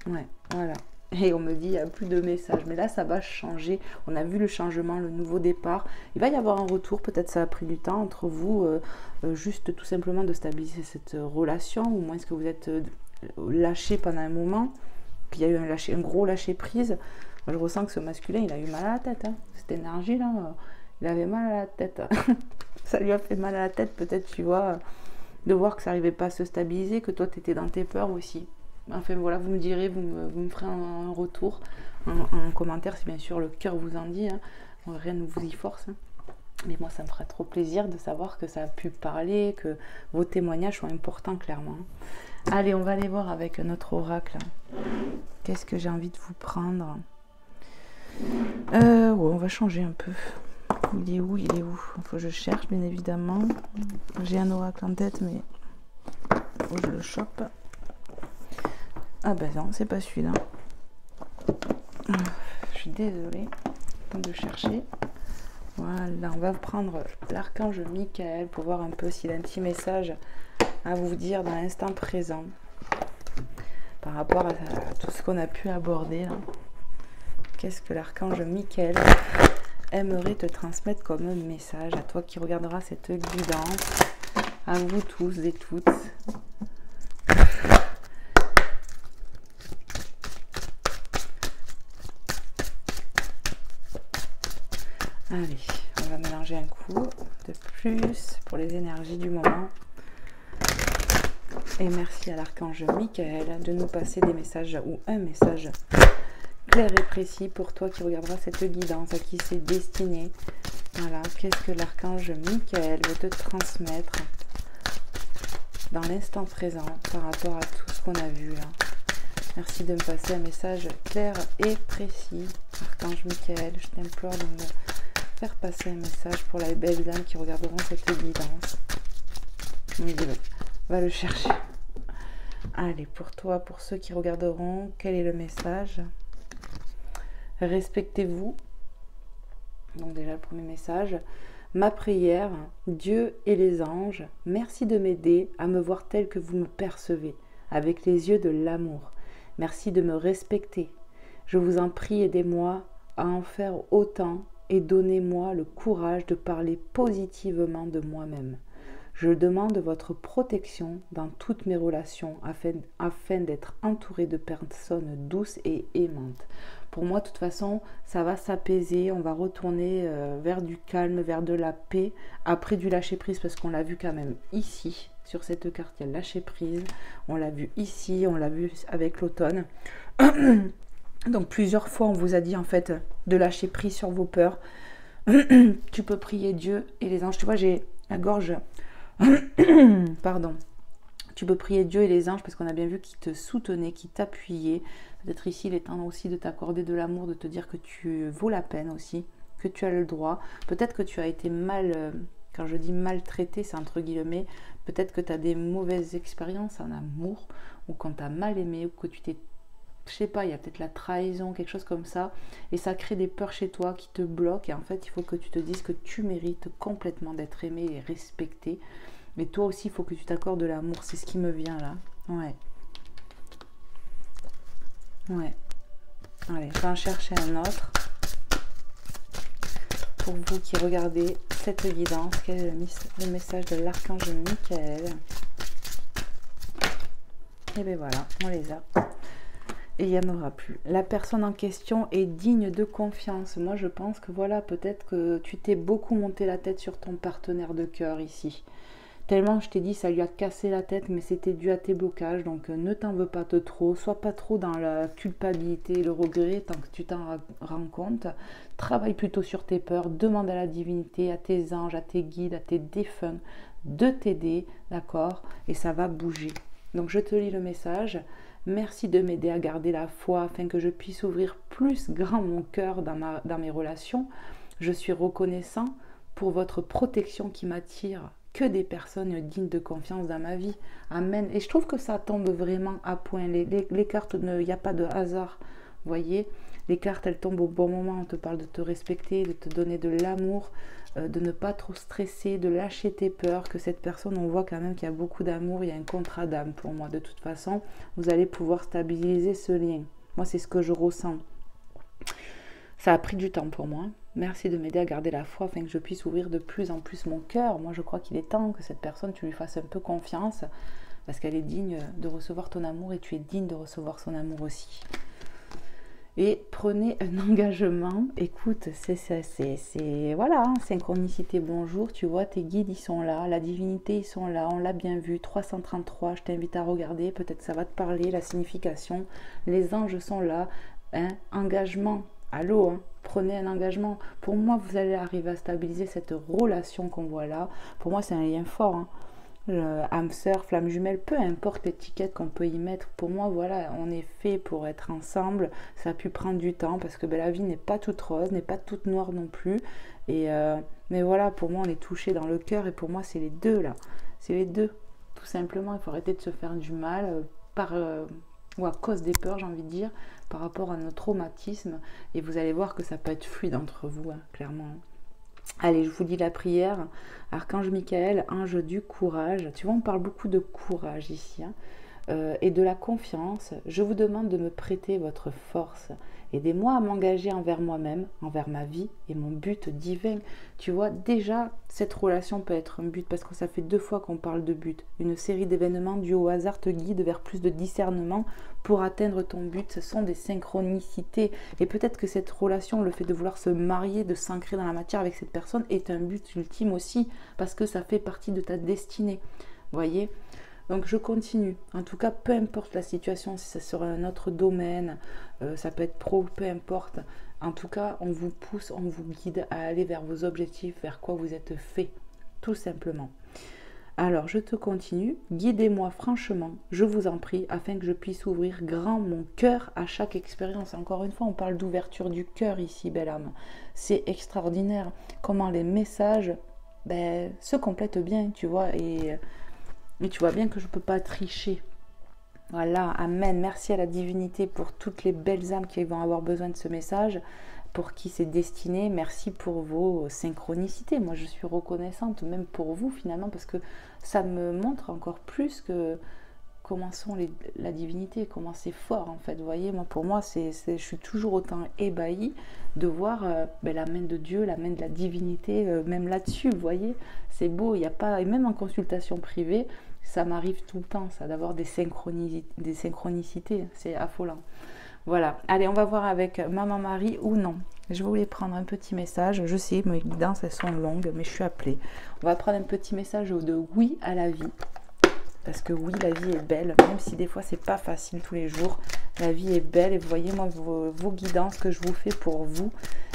Ouais, voilà. Et on me dit, il n'y a plus de messages. Mais là, ça va changer. On a vu le changement, le nouveau départ. Il va y avoir un retour. Peut-être ça a pris du temps entre vous. Juste tout simplement de stabiliser cette relation. Ou moins est-ce que vous êtes lâché pendant un moment. Puis il y a eu un gros lâcher prise. Moi, je ressens que ce masculin, il a eu mal à la tête. Hein. Cette énergie-là, il avait mal à la tête. Ça lui a fait mal à la tête, peut-être, tu vois, de voir que ça n'arrivait pas à se stabiliser. Que toi, tu étais dans tes peurs aussi. Enfin voilà, vous me direz, vous me ferez un retour, un commentaire si bien sûr le cœur vous en dit, hein. Rien ne vous y force. Hein. Mais moi ça me ferait trop plaisir de savoir que ça a pu parler, que vos témoignages sont importants clairement. Allez, on va aller voir avec notre oracle. Qu'est-ce que j'ai envie de vous prendre? Ouais, on va changer un peu. Il est où? Il faut que je cherche bien évidemment. J'ai un oracle en tête mais faut que je le chope. Ah ben non, c'est pas celui-là. Je suis désolée de chercher. Voilà, on va prendre l'archange Michael pour voir un peu s'il a un petit message à vous dire dans l'instant présent par rapport à tout ce qu'on a pu aborder là. Qu'est-ce que l'archange Michael aimerait te transmettre comme message à toi qui regarderas cette guidance, à vous tous et toutes. Allez, on va mélanger un coup de plus pour les énergies du moment. Et merci à l'archange Michael de nous passer des messages ou un message clair et précis pour toi qui regarderas cette guidance, à qui c'est destiné. Voilà, qu'est-ce que l'archange Michael veut te transmettre dans l'instant présent par rapport à tout ce qu'on a vu là. Merci de me passer un message clair et précis. Archange Michael, je t'implore de me faire passer un message pour les belles âmes qui regarderont cette guidance. Va le chercher. Allez, pour toi, pour ceux qui regarderont, quel est le message? Respectez-vous. Donc déjà le premier message. Ma prière, Dieu et les anges, merci de m'aider à me voir tel que vous me percevez, avec les yeux de l'amour. Merci de me respecter. Je vous en prie, aidez-moi à en faire autant et donnez-moi le courage de parler positivement de moi-même. Je demande votre protection dans toutes mes relations afin d'être entourée de personnes douces et aimantes. Pour moi, de toute façon, ça va s'apaiser, on va retourner vers du calme, vers de la paix, après du lâcher-prise, parce qu'on l'a vu quand même ici, sur cette carte, il y a le lâcher-prise, on l'a vu ici, on l'a vu avec l'automne. Donc plusieurs fois, on vous a dit en fait de lâcher prise sur vos peurs. Tu peux prier Dieu et les anges. Tu vois, j'ai la gorge... Pardon. Tu peux prier Dieu et les anges parce qu'on a bien vu qu'ils te soutenaient, qu'ils t'appuyaient. Peut-être ici, il est temps aussi de t'accorder de l'amour, de te dire que tu vaux la peine aussi, que tu as le droit. Peut-être que tu as été mal, quand je dis maltraité, c'est entre guillemets, peut-être que tu as des mauvaises expériences en amour, ou quand tu as mal aimé, ou que tu t'es, je sais pas, il y a peut-être la trahison, quelque chose comme ça, et ça crée des peurs chez toi qui te bloquent, et en fait, il faut que tu te dises que tu mérites complètement d'être aimé et respecté. Mais toi aussi, il faut que tu t'accordes de l'amour. C'est ce qui me vient là. Ouais. Ouais. Allez, je vais en chercher un autre. Pour vous qui regardez cette guidance, quel est le message de l'archange Michael? Et bien voilà, on les a. Et il n'y en aura plus. La personne en question est digne de confiance. Moi, je pense que voilà, peut-être que tu t'es beaucoup monté la tête sur ton partenaire de cœur ici. Tellement, je t'ai dit, ça lui a cassé la tête, mais c'était dû à tes blocages. Donc, ne t'en veux pas trop. Sois pas trop dans la culpabilité, le regret, tant que tu t'en rends compte. Travaille plutôt sur tes peurs. Demande à la divinité, à tes anges, à tes guides, à tes défunts de t'aider, d'accord? Et ça va bouger. Donc, je te lis le message. Merci de m'aider à garder la foi afin que je puisse ouvrir plus grand mon cœur dans mes relations. Je suis reconnaissant pour votre protection qui m'attire que des personnes dignes de confiance dans ma vie. Amen. Et je trouve que ça tombe vraiment à point. Les cartes, il n'y a pas de hasard. Vous voyez, les cartes, elles tombent au bon moment. On te parle de te respecter, de te donner de l'amour, de ne pas trop stresser, de lâcher tes peurs. Que cette personne, on voit quand même qu'il y a beaucoup d'amour. Il y a un contrat d'âme pour moi. De toute façon, vous allez pouvoir stabiliser ce lien. Moi, c'est ce que je ressens. Ça a pris du temps pour moi. Merci de m'aider à garder la foi afin que je puisse ouvrir de plus en plus mon cœur. Moi, je crois qu'il est temps que cette personne, tu lui fasses un peu confiance parce qu'elle est digne de recevoir ton amour et tu es digne de recevoir son amour aussi. Et prenez un engagement. Écoute, c'est voilà, hein, synchronicité, bonjour. Tu vois, tes guides, ils sont là. La divinité, ils sont là. On l'a bien vu. 333, je t'invite à regarder. Peut-être ça va te parler, la signification. Les anges sont là. Hein, engagement. Allô, hein, prenez un engagement. Pour moi, vous allez arriver à stabiliser cette relation qu'on voit là. Pour moi, c'est un lien fort. Hein. Âme sœur, flamme jumelle, peu importe l'étiquette qu'on peut y mettre. Pour moi, voilà, on est fait pour être ensemble. Ça a pu prendre du temps parce que la vie n'est pas toute rose, n'est pas toute noire non plus. Mais voilà, pour moi, on est touché dans le cœur et pour moi, c'est les deux là. C'est les deux. Tout simplement, il faut arrêter de se faire du mal ou à cause des peurs, j'ai envie de dire, par rapport à nos traumatismes. Et vous allez voir que ça peut être fluide entre vous, hein, clairement. Allez, je vous lis la prière. Archange Michael, ange du courage. Tu vois, on parle beaucoup de courage ici, hein, et de la confiance. Je vous demande de me prêter votre force. Aidez-moi à m'engager envers moi-même, envers ma vie et mon but divin. Tu vois, déjà, cette relation peut être un but parce que ça fait 2 fois qu'on parle de but. Une série d'événements dus au hasard te guide vers plus de discernement pour atteindre ton but. Ce sont des synchronicités. Et peut-être que cette relation, le fait de vouloir se marier, de s'ancrer dans la matière avec cette personne est un but ultime aussi parce que ça fait partie de ta destinée. Vous voyez ? Donc je continue. En tout cas, peu importe la situation, si ça sera un autre domaine, ça peut être pro, peu importe. En tout cas, on vous pousse, on vous guide à aller vers vos objectifs, vers quoi vous êtes fait, tout simplement. Alors, je te continue. Guidez-moi franchement, je vous en prie, afin que je puisse ouvrir grand mon cœur à chaque expérience. Encore une fois, on parle d'ouverture du cœur ici, belle âme. C'est extraordinaire comment les messages se complètent bien, tu vois, et tu vois bien que je ne peux pas tricher. Voilà, amen. Merci à la divinité pour toutes les belles âmes qui vont avoir besoin de ce message, pour qui c'est destiné. Merci pour vos synchronicités. Moi, je suis reconnaissante, même pour vous finalement, parce que ça me montre encore plus que comment sont la divinité, comment c'est fort en fait. Vous voyez, moi, pour moi, je suis toujours autant ébahie de voir la main de Dieu, la main de la divinité, même là-dessus, vous voyez. C'est beau, il n'y a pas, et même en consultation privée, ça m'arrive tout le temps, ça, d'avoir des synchronicités, c'est affolant. Voilà, allez, on va voir avec Maman Marie ou non. Je voulais prendre un petit message, je sais, mes guidances, elles sont longues, mais je suis appelée. On va prendre un petit message de oui à la vie. Parce que oui, la vie est belle, même si des fois c'est pas facile tous les jours. La vie est belle et vous voyez, moi, vos guidances que je vous fais pour vous,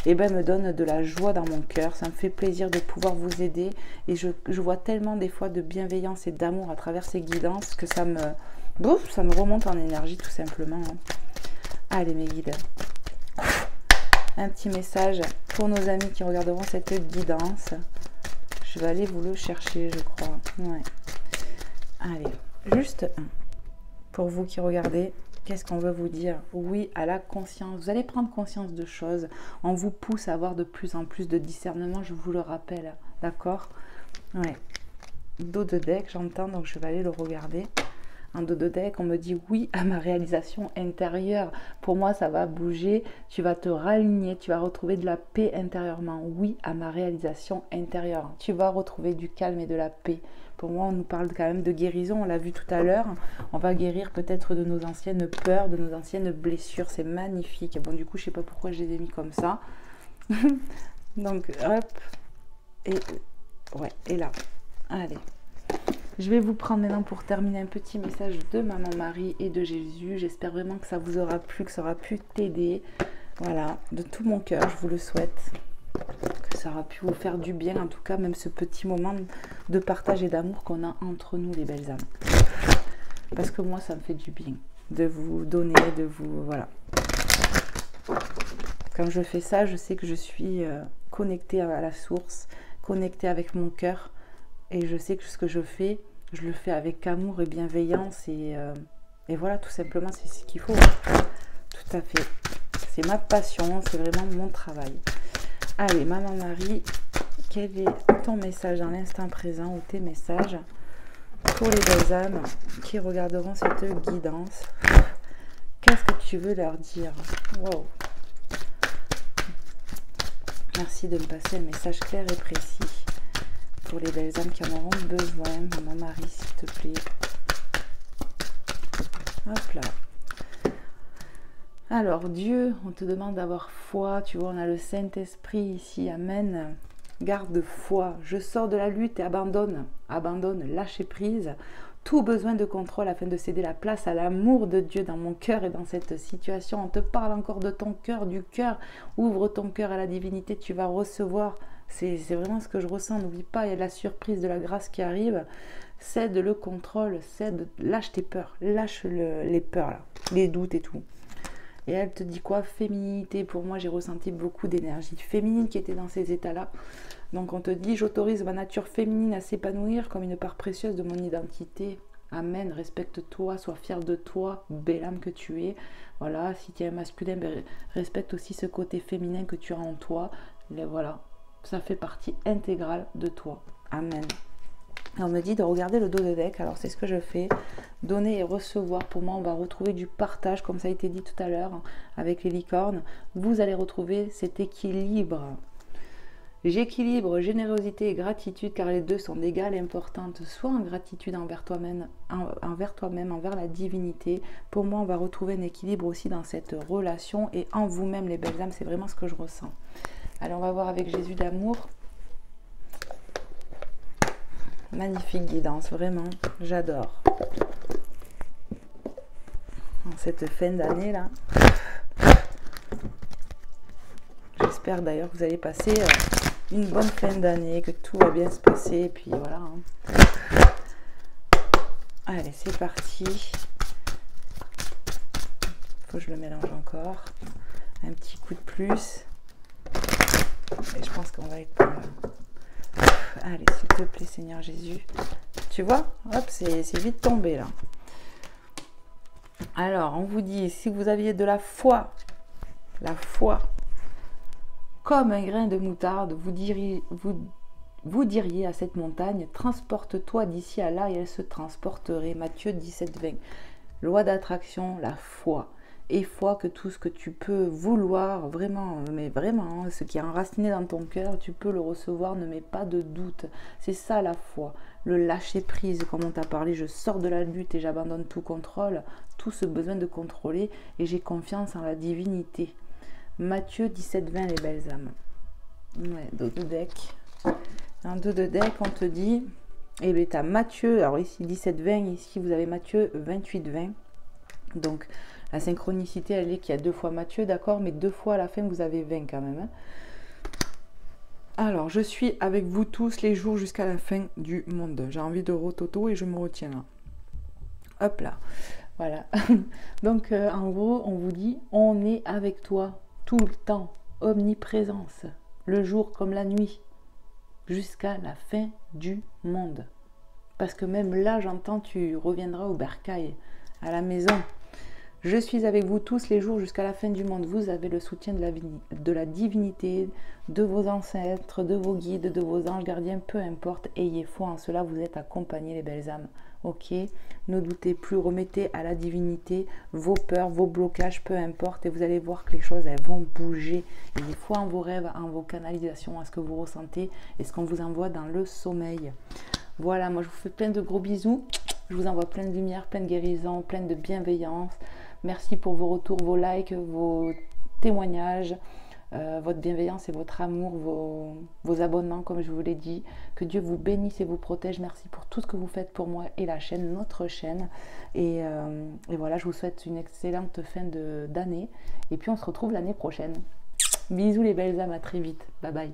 me donnent de la joie dans mon cœur. Ça me fait plaisir de pouvoir vous aider. Et je vois tellement des fois de bienveillance et d'amour à travers ces guidances que ça me remonte en énergie tout simplement. Hein. Allez mes guides. Un petit message pour nos amis qui regarderont cette guidance. Je vais aller vous le chercher, je crois. Ouais. Allez, juste un. Pour vous qui regardez, qu'est-ce qu'on veut vous dire? Oui à la conscience. Vous allez prendre conscience de choses. On vous pousse à avoir de plus en plus de discernement, je vous le rappelle. D'accord? Ouais. Dos de deck, j'entends, donc je vais aller le regarder. Un dos de deck, on me dit oui à ma réalisation intérieure. Pour moi, ça va bouger. Tu vas te raligner, tu vas retrouver de la paix intérieurement. Oui à ma réalisation intérieure. Tu vas retrouver du calme et de la paix. Pour moi, on nous parle quand même de guérison, on l'a vu tout à l'heure. On va guérir peut-être de nos anciennes peurs, de nos anciennes blessures. C'est magnifique. Bon, du coup, je sais pas pourquoi je les ai mis comme ça. Donc, hop. Et ouais, et là. Allez. Je vais vous prendre maintenant pour terminer un petit message de Maman Marie et de Jésus. J'espère vraiment que ça vous aura plu, que ça aura pu t'aider. Voilà, de tout mon cœur, je vous le souhaite. Que ça aura pu vous faire du bien, en tout cas, même ce petit moment de partage et d'amour qu'on a entre nous, les belles âmes. Parce que moi, ça me fait du bien de vous donner, de vous... Voilà. Quand je fais ça, je sais que je suis connectée à la source, connectée avec mon cœur. Et je sais que ce que je le fais avec amour et bienveillance. Et voilà, tout simplement, c'est ce qu'il faut. Tout à fait. C'est ma passion, c'est vraiment mon travail. Allez, Maman Marie, quel est ton message dans l'instant présent ou tes messages pour les belles âmes qui regarderont cette guidance? Qu'est-ce que tu veux leur dire? Wow. Merci de me passer un message clair et précis. Pour les belles âmes qui en auront besoin, Maman Marie, s'il te plaît. Hop là. Alors, Dieu, on te demande d'avoir foi. Tu vois, on a le Saint-Esprit ici. Amen. Garde foi. Je sors de la lutte et abandonne, lâcher prise. Tout besoin de contrôle afin de céder la place à l'amour de Dieu dans mon cœur et dans cette situation. On te parle encore de ton cœur, du cœur. Ouvre ton cœur à la divinité, tu vas recevoir. C'est vraiment ce que je ressens. N'oublie pas, il y a de la surprise, de la grâce qui arrive. Cède le contrôle, lâche tes peurs, lâche les peurs, là, les doutes et tout. Et elle te dit quoi? Féminité. Pour moi, j'ai ressenti beaucoup d'énergie féminine qui était dans ces états-là. Donc on te dit, j'autorise ma nature féminine à s'épanouir comme une part précieuse de mon identité. Amen. Respecte-toi, sois fière de toi, belle âme que tu es. Voilà, si tu es un masculin, ben, respecte aussi ce côté féminin que tu as en toi. Et voilà, ça fait partie intégrale de toi. Amen. Et on me dit de regarder le dos de deck, alors c'est ce que je fais, donner et recevoir. Pour moi, on va retrouver du partage, comme ça a été dit tout à l'heure, avec les licornes. Vous allez retrouver cet équilibre. J'équilibre générosité et gratitude, car les deux sont d'égale importance, soit en gratitude envers toi-même, envers la divinité. Pour moi, on va retrouver un équilibre aussi dans cette relation et en vous-même, les belles âmes, c'est vraiment ce que je ressens. Alors, on va voir avec Jésus d'amour. Magnifique guidance, vraiment, j'adore. En cette fin d'année là, j'espère d'ailleurs que vous allez passer une bonne fin d'année, que tout va bien se passer, et puis voilà. Allez, c'est parti. Faut que je le mélange encore. Un petit coup de plus. Et je pense qu'on va être pas mal. Allez, s'il te plaît, Seigneur Jésus. Tu vois, hop, c'est vite tombé là. Alors, on vous dit, si vous aviez de la foi, comme un grain de moutarde, vous diriez à cette montagne, transporte-toi d'ici à là et elle se transporterait. Matthieu 17, 20. Loi d'attraction, la foi. Et foi que tout ce que tu peux vouloir, vraiment, mais vraiment, ce qui est enraciné dans ton cœur, tu peux le recevoir, ne mets pas de doute. C'est ça la foi, le lâcher prise, comme on t'a parlé, je sors de la lutte et j'abandonne tout contrôle, tout ce besoin de contrôler, et j'ai confiance en la divinité. Matthieu 17, 20, les belles âmes. Ouais, dos de deck. En dos de deck, on te dit, et bien tu as Matthieu, alors ici 17, 20, ici vous avez Matthieu 28, 20. Donc, la synchronicité, elle est qu'il y a 2 fois Matthieu, d'accord, mais 2 fois à la fin, vous avez 20 quand même. Hein. Alors, je suis avec vous tous les jours jusqu'à la fin du monde. J'ai envie de rototo et je me retiens là. Hop là. Voilà. Donc, en gros, on vous dit, on est avec toi tout le temps. Omniprésence. Le jour comme la nuit. Jusqu'à la fin du monde. Parce que même là, j'entends, tu reviendras au bercail, à la maison. Je suis avec vous tous les jours jusqu'à la fin du monde. Vous avez le soutien de la divinité, de vos ancêtres, de vos guides, de vos anges gardiens, peu importe. Ayez foi en cela, vous êtes accompagnés les belles âmes. Ok, ne doutez plus, remettez à la divinité vos peurs, vos blocages, peu importe. Et vous allez voir que les choses, elles vont bouger. Ayez foi en vos rêves, en vos canalisations, à ce que vous ressentez et ce qu'on vous envoie dans le sommeil. Voilà, moi je vous fais plein de gros bisous. Je vous envoie plein de lumière, plein de guérison, plein de bienveillance. Merci pour vos retours, vos likes, vos témoignages. votre bienveillance et votre amour, vos abonnements, comme je vous l'ai dit. Que Dieu vous bénisse et vous protège. Merci pour tout ce que vous faites pour moi et la chaîne, notre chaîne. Et voilà, je vous souhaite une excellente fin d'année. Et puis on se retrouve l'année prochaine. Bisous les belles âmes, à très vite. Bye bye.